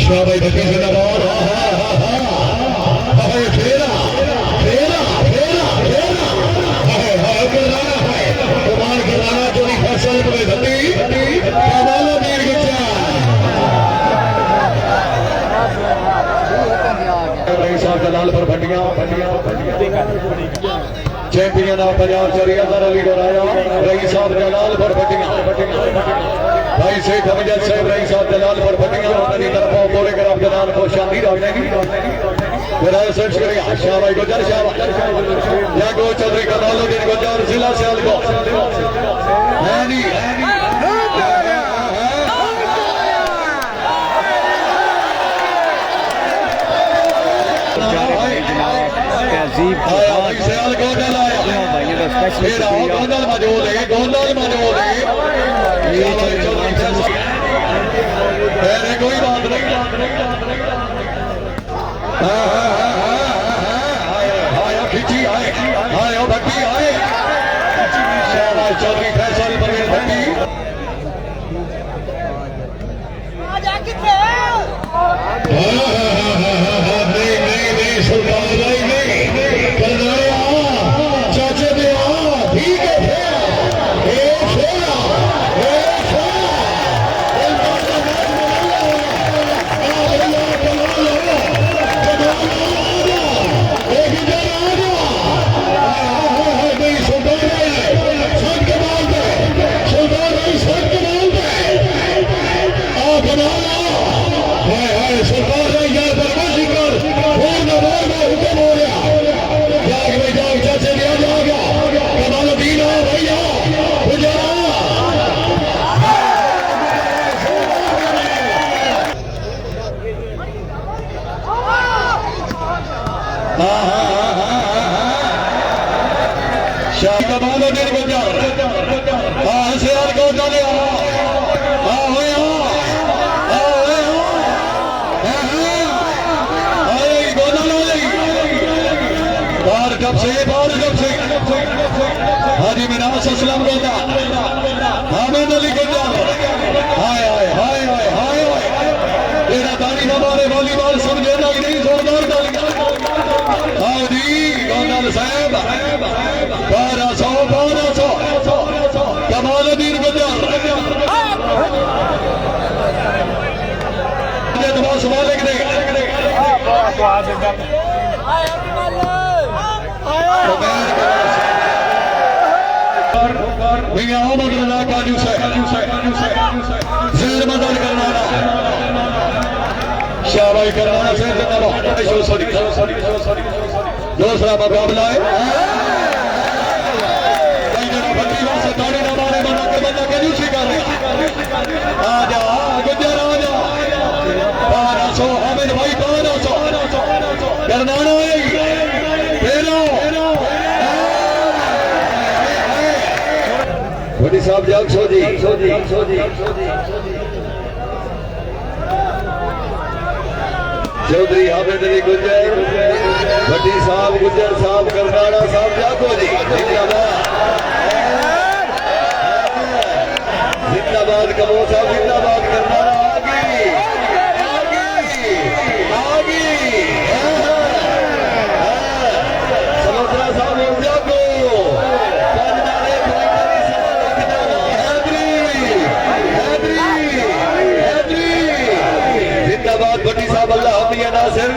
शाबाश बच्चे जिंदाबाद फेरा फेरा फेरा फेरा हाय गिराना है कुमार गिराना जो फसल में धती कमाल वीर गुच्छा रही साहब दलाल पर भटियां चैंपियन ऑफ पंजाब चरियादार अली गोराया रही साहब दलाल पर भटियां भाई शेख अमजद साहब रही साहब दलाल पर भटियां अपनी तरफ कोरियोग्राफ दलाल को शांति रखने विराय सर्च करेगा शाबाश गुजर शाबाश जागो चौधरी कमालुद्दीन गुजर जिला सियालकोट हानी गोंदल मौजूद है कोई बात नहीं खिंची आए भट्टी आए चौधरी फैसल परवेज भट्टी नहीं सुल्तान भाई नहीं चाचे दे ठीक है हाजी मिनास असलम गोदा हामिद अली गोदा हाय हाय हाय हाय हाय तेरा ताली हमारे वॉलीबॉल समझे ना नहीं जोरदार ताली हाजी गोदाल साहब 1200 कमालुद्दीन गोदा दबास मालिक ने मोहम्मद रजा काजू से जेर मदद करना शाबाश करना से दूसरा मुकाबला है बंदा कंजूसी कर रहे आजा गुजर आजा 1200 हामिद भाई 1200 करना बड़ी साहब जाग सोजी चौधरी हामिद अली गुजर बड़ी साहब गुजर साहब करनाड़ा साहब जागो जी जिंदाबाद कमो साहब जिंदाबाद करनाड़ा समुद्रा साहब जागो भट्टी साहब अल्लाह हमिया नासिर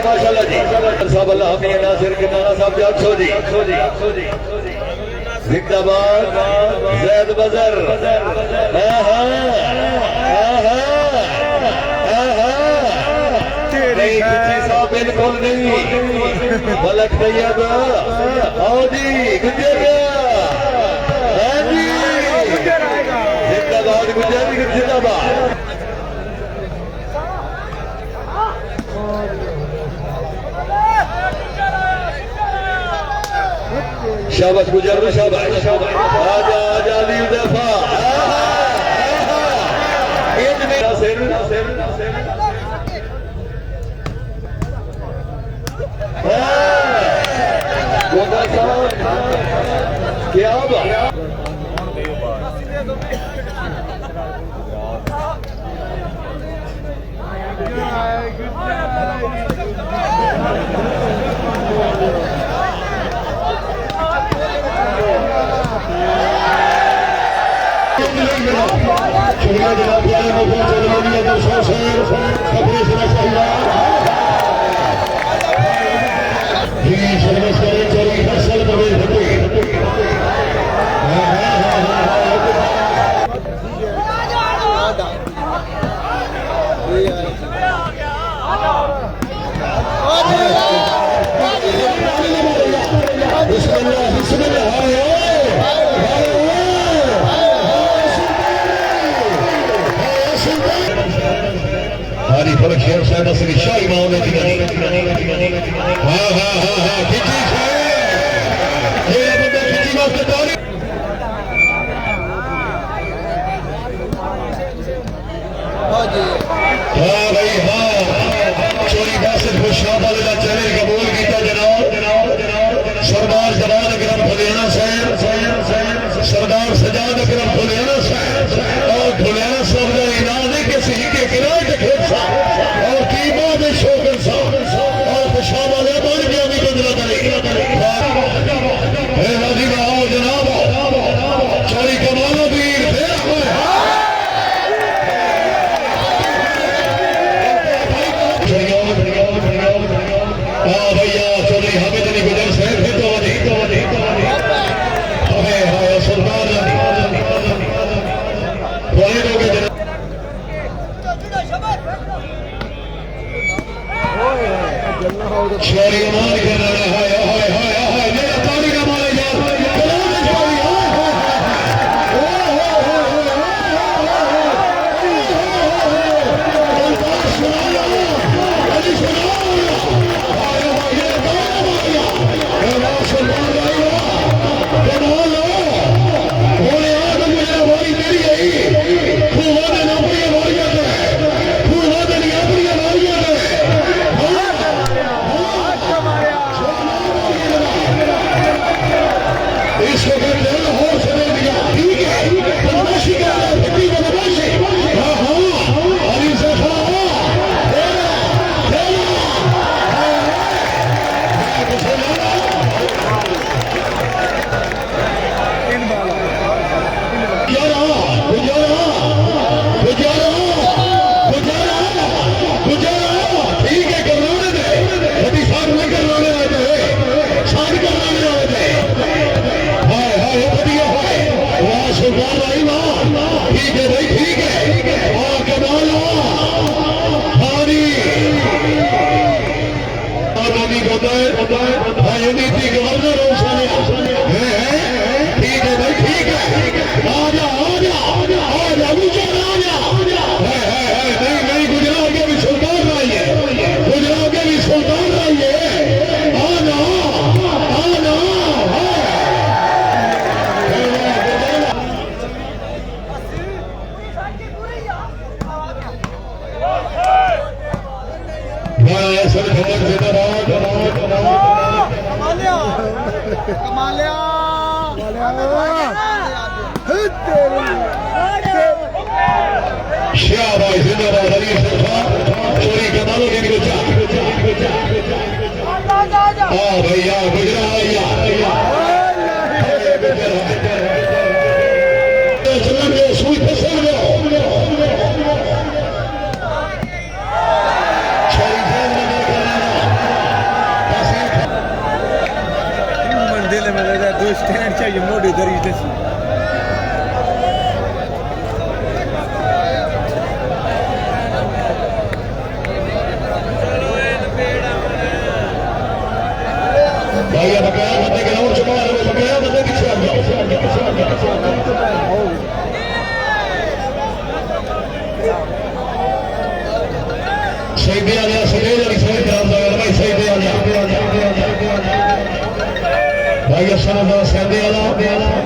माशाल्लाह जी साहब अल्लाह हमिया नासिर के नाना साहब जागो जी जिंदाबाद जैद बजर बिल्कुल नहीं बलक तैयब आओ जी गुजर जिंदाबाद गुजर जिंदाबाद शाबाश गुजर शाबाश आजा आजा लीव दफा एक मेरा सिर गोगा साहब क्या बात शुक्रिया जनाब सर्विस करें चोरी फसल प्रवेश हरी फल शेर साहब असली शाही मामले हाँ हाँ हाँ हाँ खिची ये बंदा खिची वास्ते ताली हाँ भाई हाँ चोरी बासठ खुशाब वाले का चैलेंज कबूल किया जनाब सरदार जवान अकरम फुलियाना साहब सरदार सजाद अकरम फुलियाना साहब और फुलियाना साहब का इनाम है कि सही के किराए के और कीमा में शोकन साहब और खुशाब वाले बन गया भी बदला आओ जनाब चोरी कमालो वीर भैया चौधरी हामिद अली गुजर साहब शौरी मान कर रहा है मेरा पानी का माले गवर्नर ठीक है भाई ठीक है आजा आजा आजा नहीं गुजरात के भी सुल्तान रही है गुजरात के भी सुल्तान रही है आना आना सर खबर से शाबाश जिंदाबाद अली चोरी कमालो इनको हाँ भैया सुई फसल दिल में लगा दो स्टैंड चाहिए मोड़ी दरी भैया बकाया बंदे ग्राउंड चुका बकाया बंदे पीछे आ जाओ सही आ गया सही सही खराब भाई सही आ गया भाई अशरफ सैदे वाला